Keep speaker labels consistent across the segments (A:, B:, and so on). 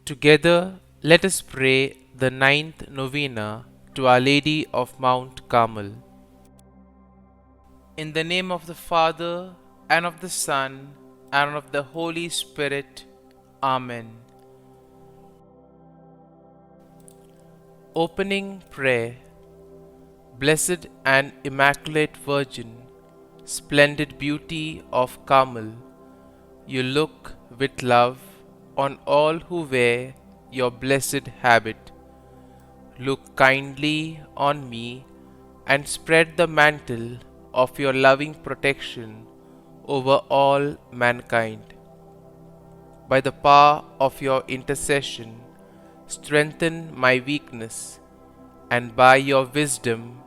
A: Together, let us pray the ninth novena to Our Lady of Mount Carmel. In the name of the Father, and of the Son, and of the Holy Spirit. Amen. Opening Prayer. Blessed and Immaculate Virgin, splendid beauty of Carmel, you look with love on all who wear your blessed habit. Look kindly on me and spread the mantle of your loving protection over all mankind. By the power of your intercession, strengthen my weakness, and by your wisdom,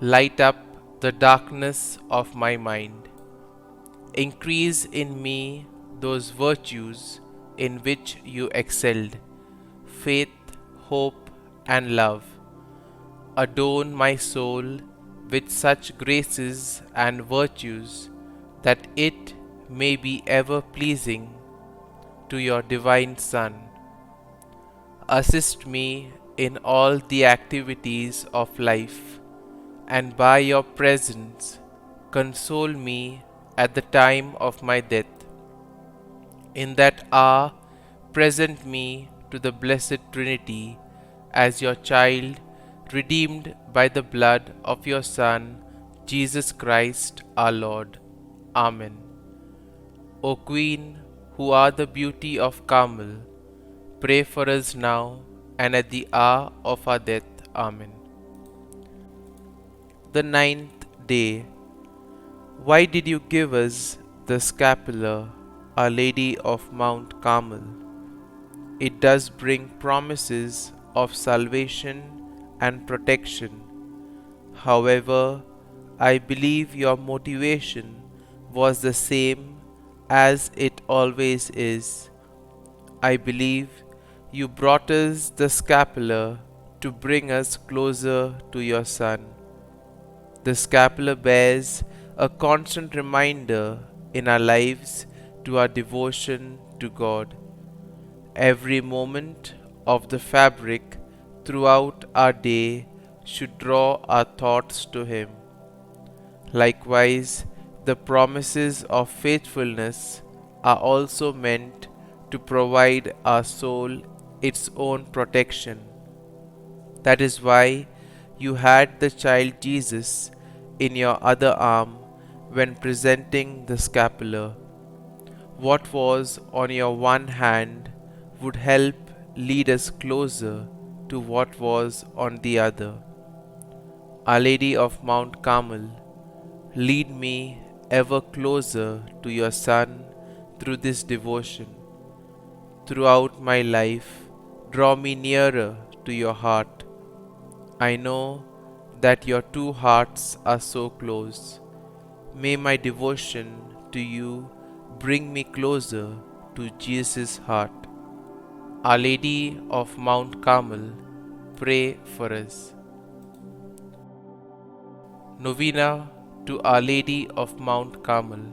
A: light up the darkness of my mind. Increase in me those virtues in which you excelled, faith, hope, and love. Adorn my soul with such graces and virtues that it may be ever pleasing to your divine Son. Assist me in all the activities of life, and by your presence console me at the time of my death. In that hour, present me to the Blessed Trinity as your child, redeemed by the blood of your Son, Jesus Christ our Lord. Amen. O Queen, who are the beauty of Carmel, pray for us now and at the hour of our death. Amen. The ninth day. Why did you give us the scapular, Our Lady of Mount Carmel? It does bring promises of salvation and protection. However, I believe your motivation was the same as it always is. I believe you brought us the scapular to bring us closer to your Son. The scapular bears a constant reminder in our lives to our devotion to God. Every moment of the fabric throughout our day should draw our thoughts to Him. Likewise, the promises of faithfulness are also meant to provide our soul its own protection. That is why you had the child Jesus in your other arm when presenting the scapular. What was on your one hand would help lead us closer to what was on the other. Our Lady of Mount Carmel, lead me ever closer to your Son through this devotion. Throughout my life, draw me nearer to your heart. I know that your two hearts are so close. May my devotion to you bring me closer to Jesus' heart. Our Lady of Mount Carmel, pray for us. Novena to Our Lady of Mount Carmel.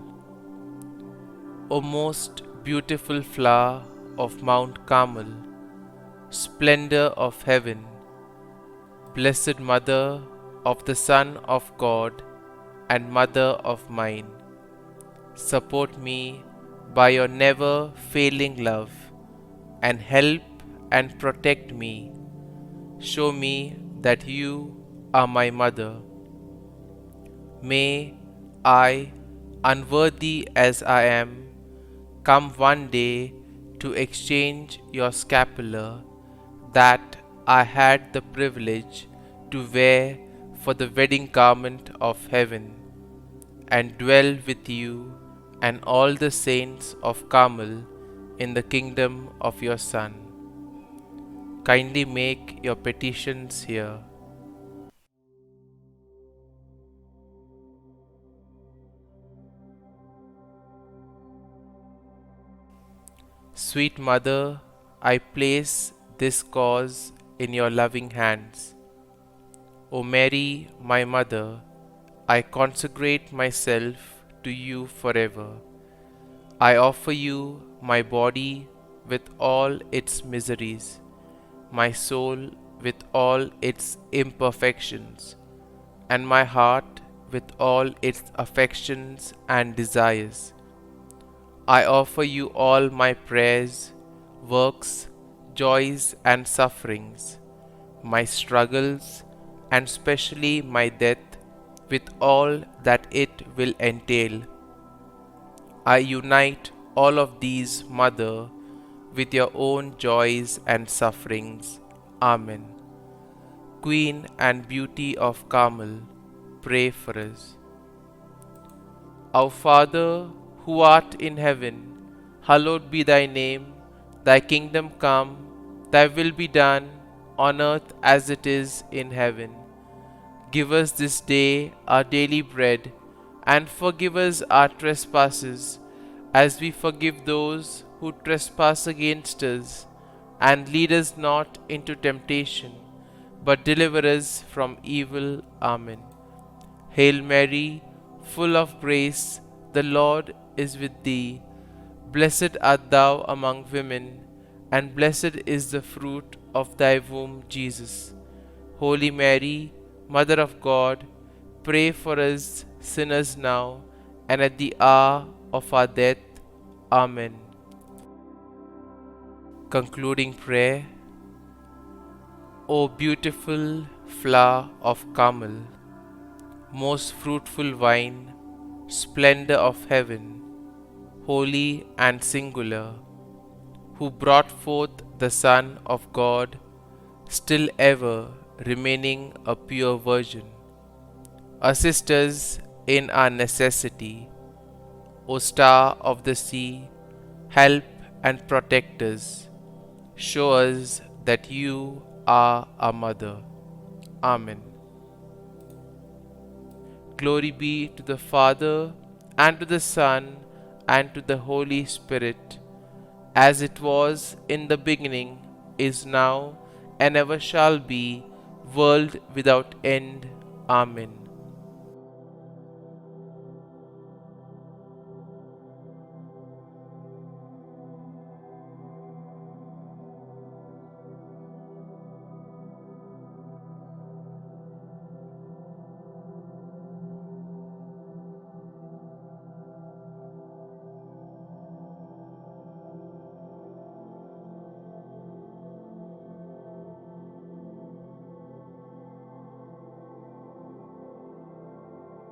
A: O most beautiful flower of Mount Carmel, splendor of heaven, Blessed Mother of the Son of God and Mother of mine, support me by your never failing love and help and protect me. Show me that you are my mother. May I, unworthy as I am, come one day to exchange your scapular that I had the privilege to wear for the wedding garment of heaven, and dwell with you and all the saints of Carmel in the kingdom of your Son. Kindly make your petitions here. Sweet Mother, I place this cause in your loving hands. O Mary, my Mother, I consecrate myself to you forever. I offer you my body, with all its miseries, my soul with all its imperfections, and my heart with all its affections and desires. I offer you all my prayers, works, joys, and sufferings, my struggles, and specially my death, with all that it will entail. I unite all of these, Mother, with your own joys and sufferings. Amen. Queen and Beauty of Carmel, pray for us. Our Father, who art in heaven, hallowed be thy name. Thy kingdom come, thy will be done, on earth as it is in heaven. Give us this day our daily bread, and forgive us our trespasses, as we forgive those who trespass against us. And lead us not into temptation, but deliver us from evil. Amen. Hail Mary, full of grace, the Lord is with thee. Blessed art thou among women, and blessed is the fruit of thy womb, Jesus. Holy Mary, Mother of God, pray for us sinners now and at the hour of our death. Amen. Concluding prayer. O beautiful flower of Carmel, most fruitful vine, splendor of heaven, holy and singular, who brought forth the Son of God, still ever remaining a pure virgin. Assist us in our necessity. O star of the sea, help and protect us. Show us that you are our mother. Amen. Glory be to the Father, and to the Son, and to the Holy Spirit, as it was in the beginning, is now, and ever shall be, world without end. Amen.